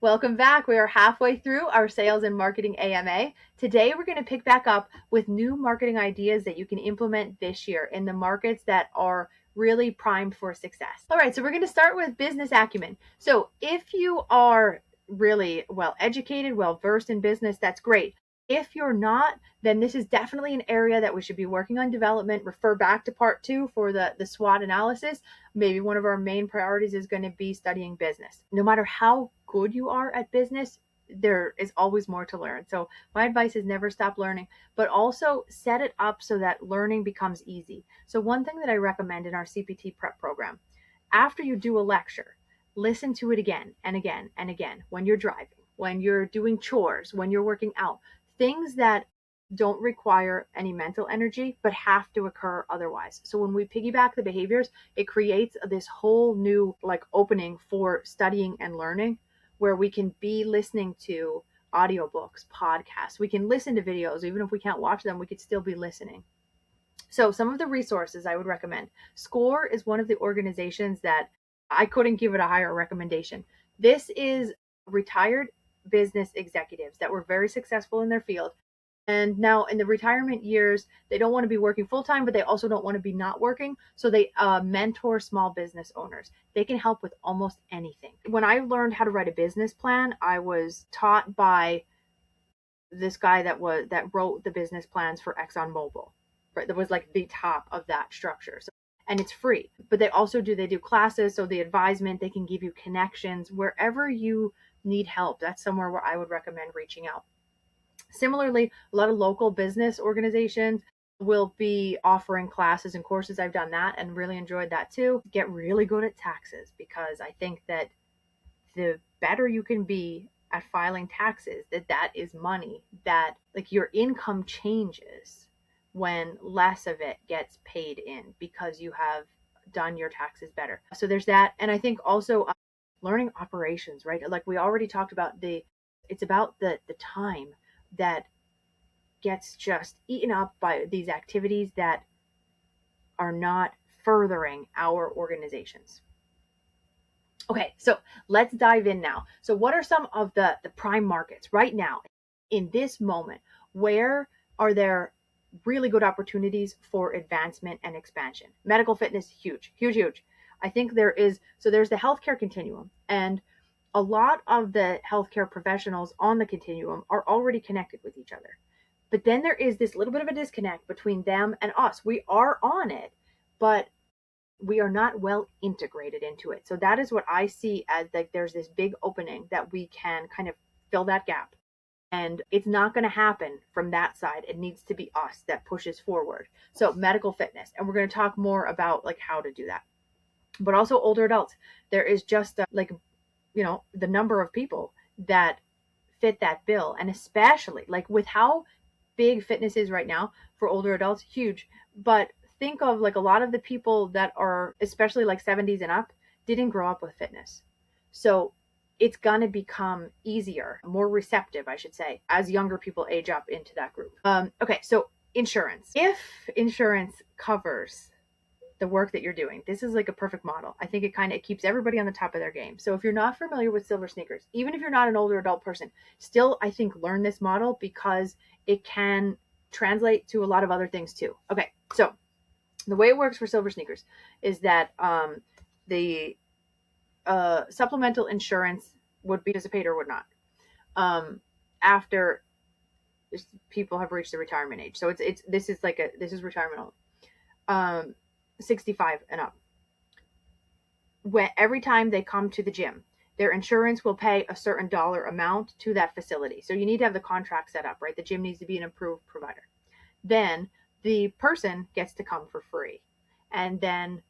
Welcome back. We are halfway through our sales and marketing AMA. Today, we're going to pick back up with new marketing ideas that you can implement this year in the markets that are really primed for success. All right, so we're going to start with business acumen. So if you are really well educated, well versed in business, that's great. If you're not, then this is definitely an area that we should be working on development. Refer back to part 2 for the SWOT analysis. Maybe one of our main priorities is going to be studying business. No matter how good you are at business, there is always more to learn. So my advice is never stop learning, but also set it up so that learning becomes easy. So one thing that I recommend in our CPT prep program, after you do a lecture, listen to it again and again and again when you're driving, when you're doing chores, when you're working out, things that don't require any mental energy but have to occur otherwise. So when we piggyback the behaviors, it creates this whole new opening for studying and learning, where we can be listening to audiobooks, podcasts. We can listen to videos. Even if we can't watch them, we could still be listening. So some of the resources I would recommend. SCORE is one of the organizations that I couldn't give it a higher recommendation. This is retired business executives that were very successful in their field. And now in the retirement years, they don't want to be working full time, but they also don't want to be not working. So they mentor small business owners. They can help with almost anything. When I learned how to write a business plan, I was taught by this guy that wrote the business plans for ExxonMobil. Right, that was like the top of that structure. So, and it's free. But they do classes, so the advisement, they can give you connections wherever you need help. That's somewhere where I would recommend reaching out. Similarly, a lot of local business organizations will be offering classes and courses. I've done that and really enjoyed that too. Get really good at taxes, because I think that the better you can be at filing taxes, that is money that your income changes when less of it gets paid in because you have done your taxes better. So there's that. And I think also learning operations, right? Like we already talked about, it's about the time that gets just eaten up by these activities that are not furthering our organizations. Okay, so let's dive in now. So what are some of the prime markets right now in this moment? Where are there really good opportunities for advancement and expansion? Medical fitness, huge, huge, huge. I think there's the healthcare continuum, and a lot of the healthcare professionals on the continuum are already connected with each other. But then there is this little bit of a disconnect between them and us. We are on it, but we are not well integrated into it. So that is what I see as there's this big opening that we can kind of fill that gap. And it's not going to happen from that side. It needs to be us that pushes forward. So medical fitness, and we're going to talk more about how to do that. But also older adults. There is just the number of people that fit that bill, and especially with how big fitness is right now for older adults, huge. But think of a lot of the people that are especially 70s and up didn't grow up with fitness. So it's going to become easier, more receptive, I should say, as younger people age up into that group. Okay, so insurance. If insurance covers the work that you're doing, this is a perfect model. I think it keeps everybody on the top of their game. So if you're not familiar with silver sneakers, even if you're not an older adult person, still I think learn this model, because it can translate to a lot of other things too. Okay, so the way it works for silver sneakers is that the supplemental insurance would participate or would not after people have reached the retirement age. So this is retirement only. 65 and up. Every time they come to the gym, their insurance will pay a certain dollar amount to that facility. So you need to have the contract set up, right? The gym needs to be an approved provider. Then the person gets to come for free. And then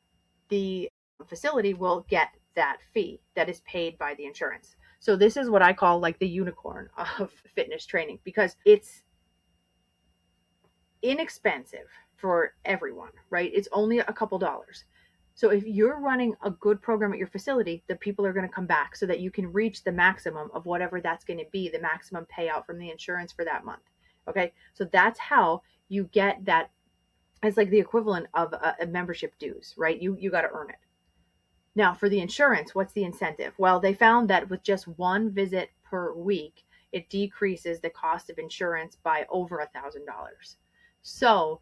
the facility will get that fee that is paid by the insurance. So this is what I call the unicorn of fitness training, because it's inexpensive for everyone, right? It's only a couple dollars. So if you're running a good program at your facility, the people are going to come back so that you can reach the maximum of whatever that's going to be, the maximum payout from the insurance for that month. Okay, so that's how you get that. It's the equivalent of a membership dues, right? You got to earn it. Now, for the insurance, what's the incentive? Well, they found that with just one visit per week, it decreases the cost of insurance by over $1,000. So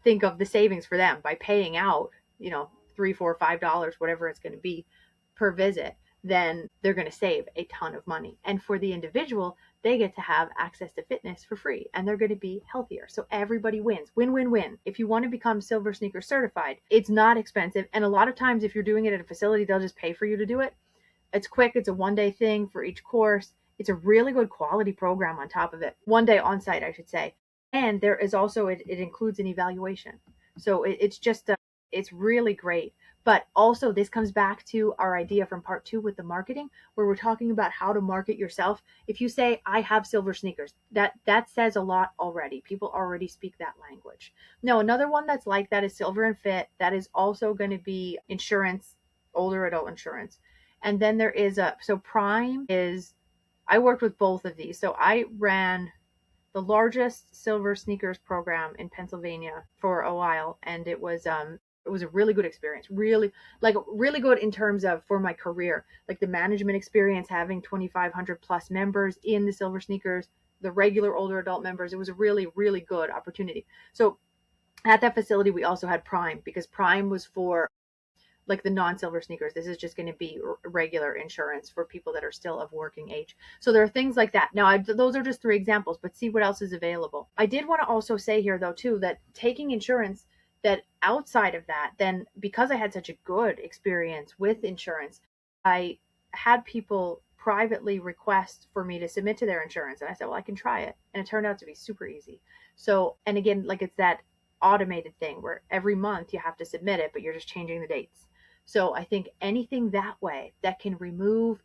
think of the savings for them by paying out, $3, $4, $5, whatever it's going to be per visit. Then they're going to save a ton of money. And for the individual, they get to have access to fitness for free and they're going to be healthier. So everybody wins. Win, win, win. If you want to become Silver Sneaker certified, it's not expensive. And a lot of times, if you're doing it at a facility, they'll just pay for you to do it. It's quick. It's a 1-day thing for each course. It's a really good quality program on top of it. 1 day on site, I should say. And there is also, it includes an evaluation. So it's just, it's really great. But also this comes back to our idea from part 2 with the marketing, where we're talking about how to market yourself. If you say, I have silver sneakers, that says a lot already. People already speak that language. Now, another one that's like that is Silver and Fit. That is also going to be insurance, older adult insurance. And then there is so Prime is, I worked with both of these. So I ran the largest silver sneakers program in Pennsylvania for a while, and it was a really good experience. Really good in terms of for my career, like the management experience, having 2,500 plus members in the silver sneakers, the regular older adult members. It was a really, really good opportunity. So at that facility, we also had Prime, because Prime was for like the non-silver sneakers. This is just going to be regular insurance for people that are still of working age. So there are things like that. Now, those are just 3 examples, but see what else is available. I did want to also say here, though, too, that taking insurance, that outside of that, then because I had such a good experience with insurance, I had people privately request for me to submit to their insurance. And I said, well, I can try it. And it turned out to be super easy. So, and again, like it's that automated thing where every month you have to submit it, but you're just changing the dates. So I think anything that way that can remove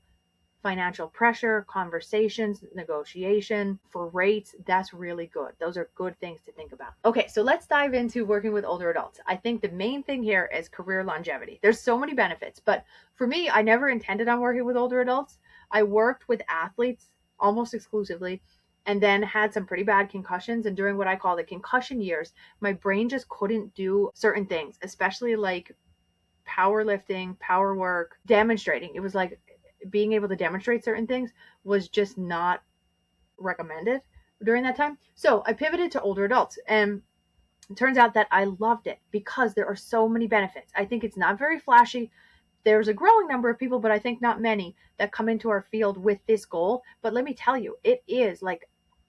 financial pressure, conversations, negotiation for rates, that's really good. Those are good things to think about. Okay, so let's dive into working with older adults. I think the main thing here is career longevity. There's so many benefits, but for me, I never intended on working with older adults. I worked with athletes almost exclusively, and then had some pretty bad concussions. And during what I call the concussion years, my brain just couldn't do certain things, especially like powerlifting, power work, demonstrating. It was like being able to demonstrate certain things was just not recommended during that time. So I pivoted to older adults, and it turns out that I loved it because there are so many benefits. I think it's not very flashy. There's a growing number of people, but I think not many that come into our field with this goal. But let me tell you, it is like,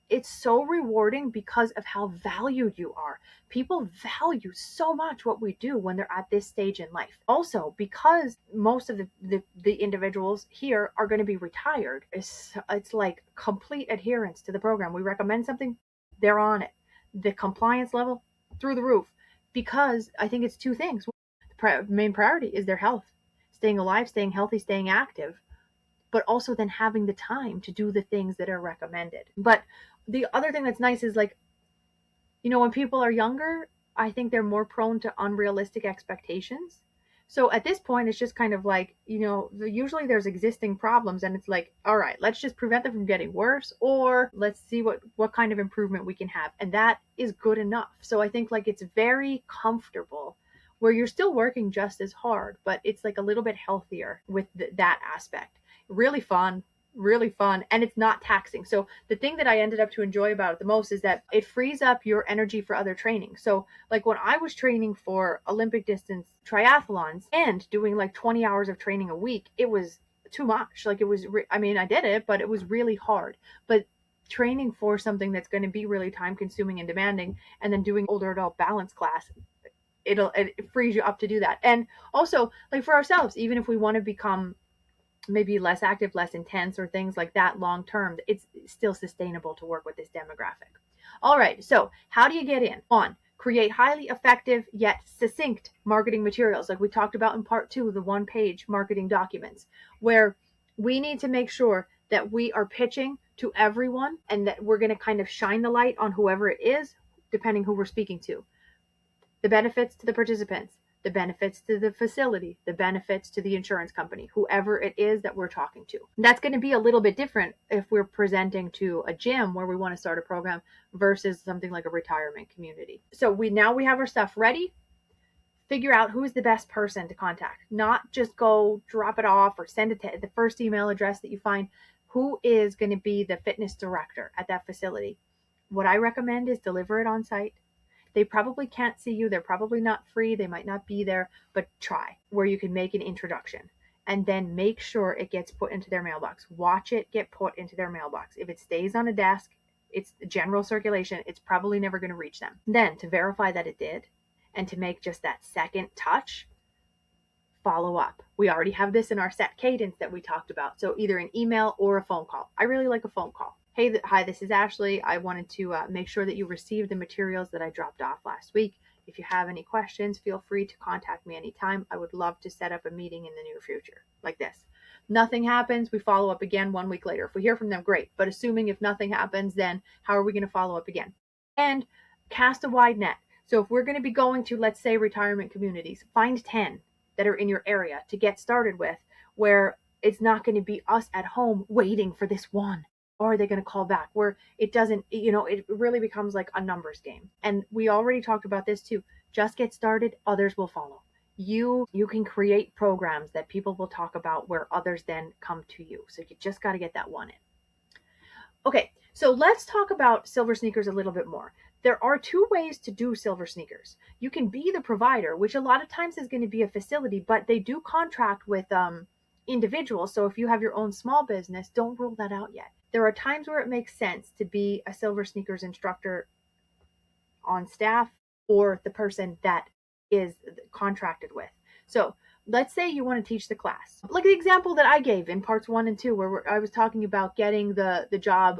it's so rewarding because of how valued you are. People value so much what we do when they're at this stage in life. Also, because most of the individuals here are going to be retired, it's like complete adherence to the program. We recommend something, they're on it. The compliance level through the roof, because I think it's 2 things. The main priority is their health, staying alive, staying healthy, staying active, but also then having the time to do the things that are recommended. But the other thing that's nice is like, when people are younger, I think they're more prone to unrealistic expectations. So at this point, it's just kind of like, usually there's existing problems and it's like, all right, let's just prevent them from getting worse, or let's see what kind of improvement we can have. And that is good enough. So I think like it's very comfortable where you're still working just as hard, but it's like a little bit healthier with that aspect. Really fun, and it's not taxing. So the thing that I ended up to enjoy about it the most is that it frees up your energy for other training. So like when I was training for Olympic distance triathlons and doing like 20 hours of training a week, it was too much. Like it was, I did it, but it was really hard. But training for something that's going to be really time consuming and demanding, and then doing older adult balance class, it frees you up to do that. And also like for ourselves, even if we want to become maybe less active, less intense, or things like that long term, it's still sustainable to work with this demographic. All right, so how do you get in? Create highly effective yet succinct marketing materials, like we talked about in part 2, the 1-page marketing documents, where we need to make sure that we are pitching to everyone and that we're going to kind of shine the light on whoever it is, depending who we're speaking to. The benefits to the participants, the benefits to the facility, the benefits to the insurance company, whoever it is that we're talking to. That's going to be a little bit different if we're presenting to a gym where we want to start a program versus something like a retirement community. So we have our stuff ready. figure out who is the best person to contact. Not just go drop it off or send it to the first email address that you find. Who is going to be the fitness director at that facility? What I recommend is deliver it on site. They probably can't see you. They're probably not free. They might not be there, but try where you can make an introduction and then make sure it gets put into their mailbox. Watch it get put into their mailbox. If it stays on a desk, it's general circulation, it's probably never going to reach them. Then to verify that it did and to make just that second touch, follow up. We already have this in our set cadence that we talked about. So either an email or a phone call. I really like a phone call. Hey, hi, this is Ashley. I wanted to make sure that you received the materials that I dropped off last week. If you have any questions, feel free to contact me anytime. I would love to set up a meeting in the near future, like this. Nothing happens, we follow up again 1 week later. If we hear from them, great. But assuming if nothing happens, then how are we going to follow up again? And cast a wide net. So if we're going to be going to, let's say, retirement communities, find 10 that are in your area to get started with, where it's not going to be us at home waiting for this one. Or are they going to call back? Where it doesn't, it really becomes like a numbers game. And we already talked about this too. Just get started, others will follow. You can create programs that people will talk about where others then come to you. So you just got to get that one in. Okay, so let's talk about silver sneakers a little bit more. There are 2 ways to do silver sneakers. You can be the provider, which a lot of times is going to be a facility, but they do contract with individuals. So if you have your own small business, don't rule that out yet. There are times where it makes sense to be a silver sneakers instructor on staff or the person that is contracted with. So let's say you want to teach the class. Like the example that I gave in parts 1 and 2, where I was talking about getting the job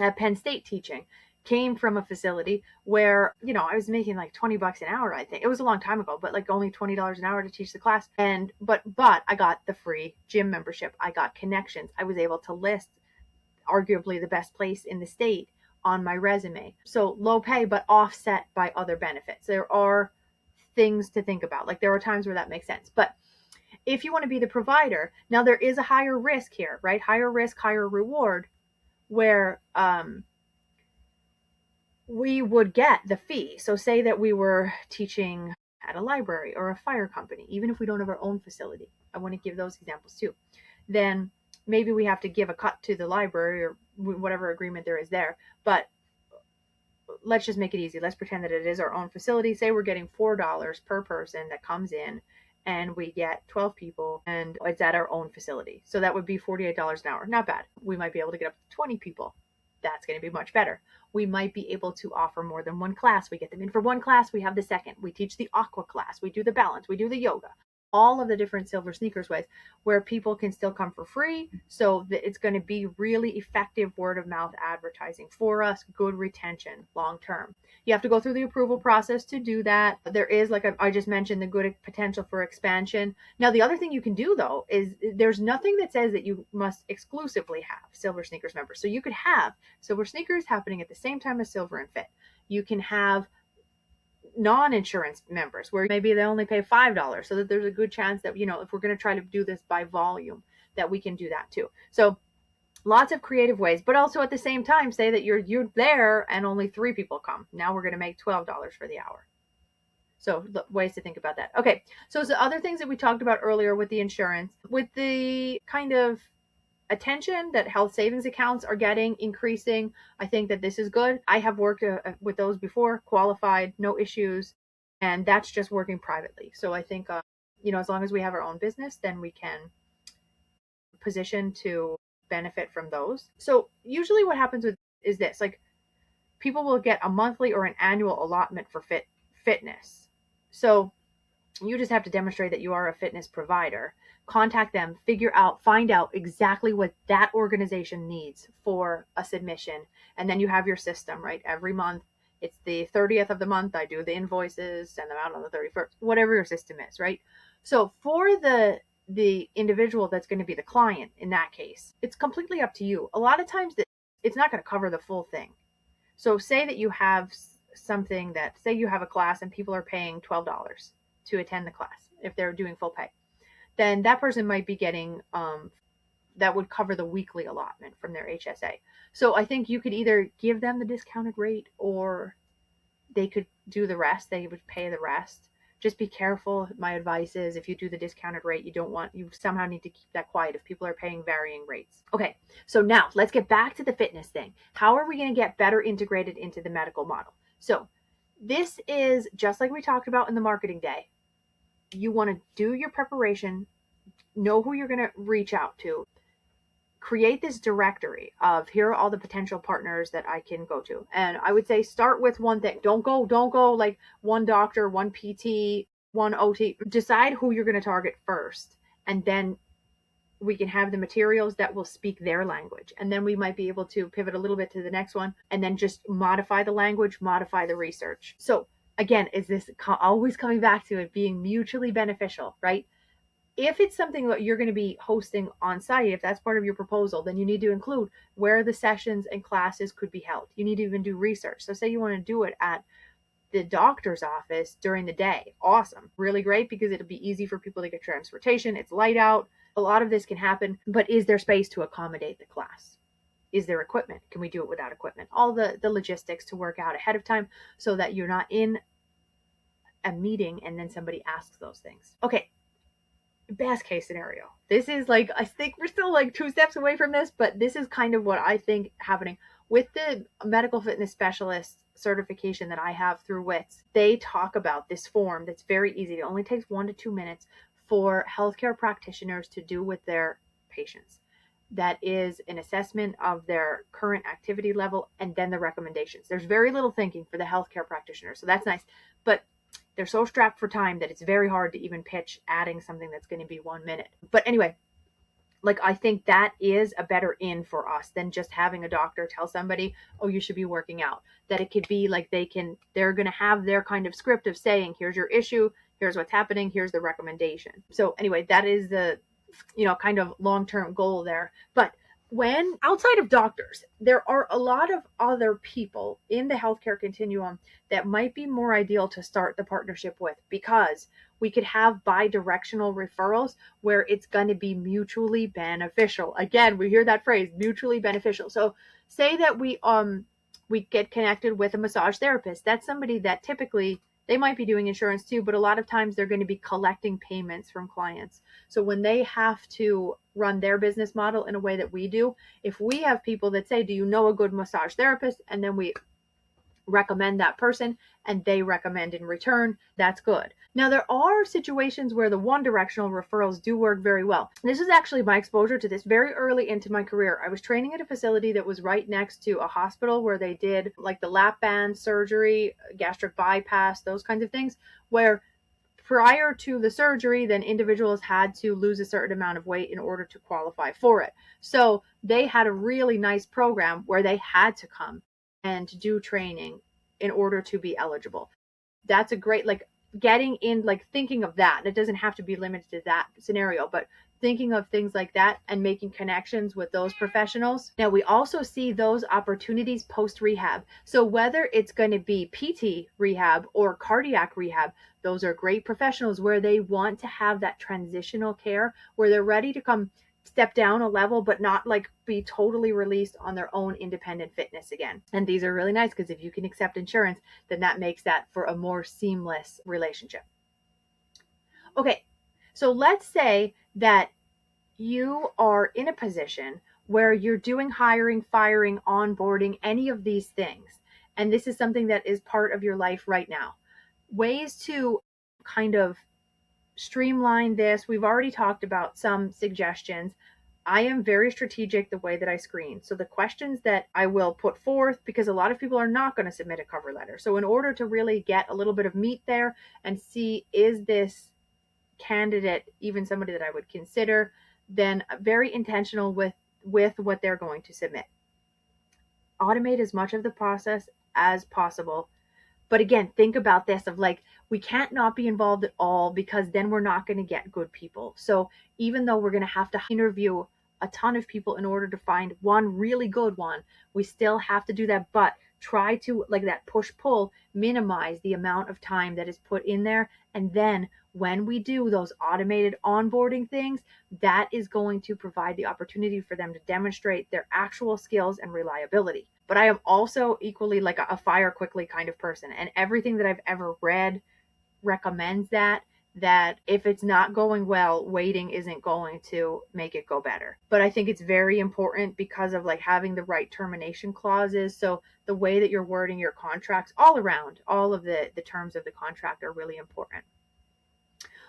at Penn State teaching, came from a facility where, I was making like $20 an hour, I think. It was a long time ago, but like only $20 an hour to teach the class. But I got the free gym membership. I got connections. I was able to list arguably the best place in the state on my resume. So low pay, but offset by other benefits. There are things to think about. Like there are times where that makes sense. But if you want to be the provider, now there is a higher risk here, right? Higher risk, higher reward, where we would get the fee. So say that we were teaching at a library or a fire company, even if we don't have our own facility. I want to give those examples too. Then maybe we have to give a cut to the library or whatever agreement there is there. But let's just make it easy. Let's pretend that it is our own facility. Say we're getting $4 per person that comes in, and we get 12 people, and it's at our own facility. So that would be $48 an hour. Not bad. We might be able to get up to 20 people. That's going to be much better. We might be able to offer more than one class. We get them in for one class. We have the second. We teach the aqua class. We do the balance. We do the yoga. All of the different silver sneakers ways where people can still come for free. So that it's going to be really effective word of mouth advertising for us, good retention long term. You have to go through the approval process to do that. There is, like I just mentioned, the good potential for expansion. Now, the other thing you can do though is there's nothing that says that you must exclusively have silver sneakers members. So you could have silver sneakers happening at the same time as silver and fit. You can have non-insurance members where maybe they only pay $5, so that there's a good chance that, if we're going to try to do this by volume, that we can do that too. So lots of creative ways, but also at the same time say that you're there and only 3 people come. Now we're going to make $12 for the hour. So ways to think about that. Okay, so other things that we talked about earlier with the insurance, with the kind of attention that health savings accounts are getting increasing. I think that this is good. I have worked with those before, qualified, no issues, and that's just working privately. So I think, as long as we have our own business, then we can position to benefit from those. So usually what happens is this, like people will get a monthly or an annual allotment for fitness. So you just have to demonstrate that you are a fitness provider. Contact them, find out exactly what that organization needs for a submission. And then you have your system, right? Every month, it's the 30th of the month. I do the invoices, send them out on the 31st, whatever your system is, right? So for the individual that's going to be the client in that case, it's completely up to you. A lot of times it's not going to cover the full thing. So say that you have something that, say you have a class and people are paying $12 to attend the class if they're doing full pay. Then that person might be getting, that would cover the weekly allotment from their HSA. So I think you could either give them the discounted rate or they could do the rest. They would pay the rest Just be careful. My advice is if you do the discounted rate, you somehow need to keep that quiet if people are paying varying rates. Okay, so now let's get back to the fitness thing. How are we going to get better integrated into the medical model? So this is just like we talked about in the marketing day. You want to do your preparation, know who you're going to reach out to, create this directory of here are all the potential partners that I can go to. And I would say start with one thing. Don't go like one doctor, one PT, one OT. Decide who you're going to target first. And then we can have the materials that will speak their language. And then we might be able to pivot a little bit to the next one and then just modify the language, modify the research. So again, is this always coming back to it being mutually beneficial, right? If it's something that you're going to be hosting on site, if that's part of your proposal, then you need to include where the sessions and classes could be held. You need to even do research. So say you want to do it at the doctor's office during the day. Awesome. Really great, because it'll be easy for people to get transportation. It's light out. A lot of this can happen, but is there space to accommodate the class? Is there equipment? Can we do it without equipment? All the logistics to work out ahead of time so that you're not in a meeting and then somebody asks those things. Okay. Best case scenario. This is like, I think we're still like 2 steps away from this, but this is kind of what I think happening with the medical fitness specialist certification that I have through WITS. They talk about this form that's very easy. It only takes 1 to 2 minutes for healthcare practitioners to do with their patients. That is an assessment of their current activity level and then the recommendations. There's very little thinking for the healthcare practitioner, so that's nice. But they're so strapped for time that it's very hard to even pitch adding something that's going to be 1 minute. But anyway, like I think that is a better in for us than just having a doctor tell somebody, oh, you should be working out. That it could be like they're going to have their kind of script of saying, here's your issue, here's what's happening, here's the recommendation. So anyway, that is the, kind of long-term goal there. But when outside of doctors, there are a lot of other people in the healthcare continuum that might be more ideal to start the partnership with, because we could have bi-directional referrals where it's going to be mutually beneficial. Again, we hear that phrase, mutually beneficial. So say that we get connected with a massage therapist. That's somebody that typically they might be doing insurance too, but a lot of times they're going to be collecting payments from clients. So when they have to run their business model in a way that we do, if we have people that say, do you know a good massage therapist? And then we recommend that person and they recommend in return, that's good. Now, there are situations where the one directional referrals do work very well. This is actually my exposure to this very early into my career. I was training at a facility that was right next to a hospital where they did like the lap band surgery, gastric bypass, those kinds of things, where prior to the surgery, then individuals had to lose a certain amount of weight in order to qualify for it. So they had a really nice program where they had to come and do training in order to be eligible. That's a great, like getting in, like thinking of that. It doesn't have to be limited to that scenario, but thinking of things like that and making connections with those professionals. Now, we also see those opportunities post rehab. So whether it's going to be PT rehab or cardiac rehab, those are great professionals where they want to have that transitional care where they're ready to come step down a level, but not like be totally released on their own independent fitness again. And these are really nice because if you can accept insurance, then that makes that for a more seamless relationship. Okay, so let's say that you are in a position where you're doing hiring, firing, onboarding, any of these things. And this is something that is part of your life right now. Ways to kind of streamline this. We've already talked about some suggestions. I am very strategic the way that I screen. So the questions that I will put forth, because a lot of people are not going to submit a cover letter. So in order to really get a little bit of meat there and see, is this candidate even somebody that I would consider, then very intentional with what they're going to submit. Automate as much of the process as possible. But again, think about this of like, we can't not be involved at all because then we're not going to get good people. So even though we're going to have to interview a ton of people in order to find one really good one, we still have to do that. But try to, like that push-pull, minimize the amount of time that is put in there. And then when we do those automated onboarding things, that is going to provide the opportunity for them to demonstrate their actual skills and reliability. But I am also equally like a fire quickly kind of person. And everything that I've ever read, recommends that if it's not going well, waiting isn't going to make it go better. But I think it's very important because of like having the right termination clauses. So the way that you're wording your contracts all around, all of the terms of the contract are really important.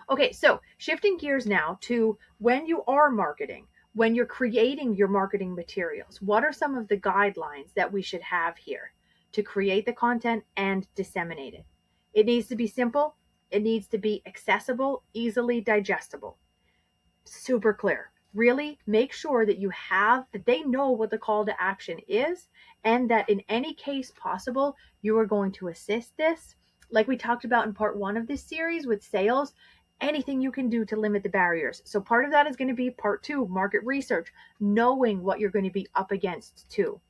Okay, so shifting gears now to when you are marketing, when you're creating your marketing materials, what are some of the guidelines that we should have here to create the content and disseminate it? It needs to be simple. It needs to be accessible, easily digestible, super clear. Really make sure that that they know what the call to action is, and that in any case possible, you are going to assist this. Like we talked about in part 1 of this series with sales, anything you can do to limit the barriers. So part of that is going to be part 2, market research, knowing what you're going to be up against too.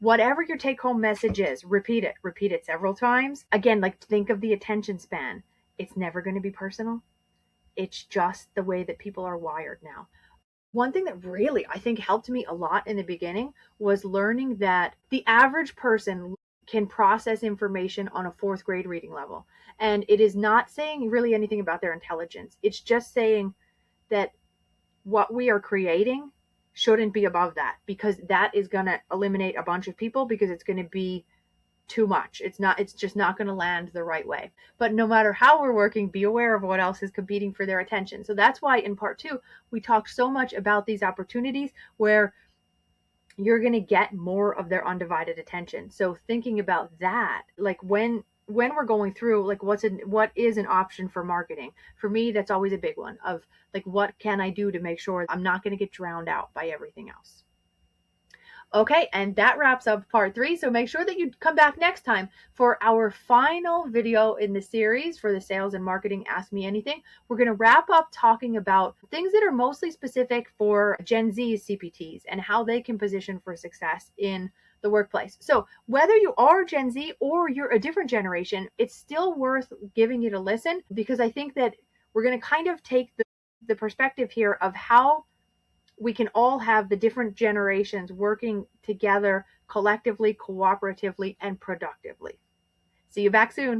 Whatever your take home message is, repeat it several times. Again, like think of the attention span. It's never going to be personal. It's just the way that people are wired now. One thing that really I think helped me a lot in the beginning was learning that the average person can process information on a 4th grade reading level. And it is not saying really anything about their intelligence. It's just saying that what we are creating shouldn't be above that, because that is going to eliminate a bunch of people, because it's going to be too much. It's just not going to land the right way. But no matter how we're working, be aware of what else is competing for their attention. So that's why in part 2, we talked so much about these opportunities where you're going to get more of their undivided attention. So thinking about that, like when we're going through, like what is an option for marketing? For me, that's always a big one of like, what can I do to make sure I'm not going to get drowned out by everything else? Okay, and that wraps up part 3. So make sure that you come back next time for our final video in the series for the Sales and Marketing Ask Me Anything. We're going to wrap up talking about things that are mostly specific for Gen Z CPTs and how they can position for success in the workplace. So whether you are Gen Z or you're a different generation, it's still worth giving it a listen, because I think that we're going to kind of take the perspective here of how we can all have the different generations working together collectively, cooperatively, and productively. See you back soon.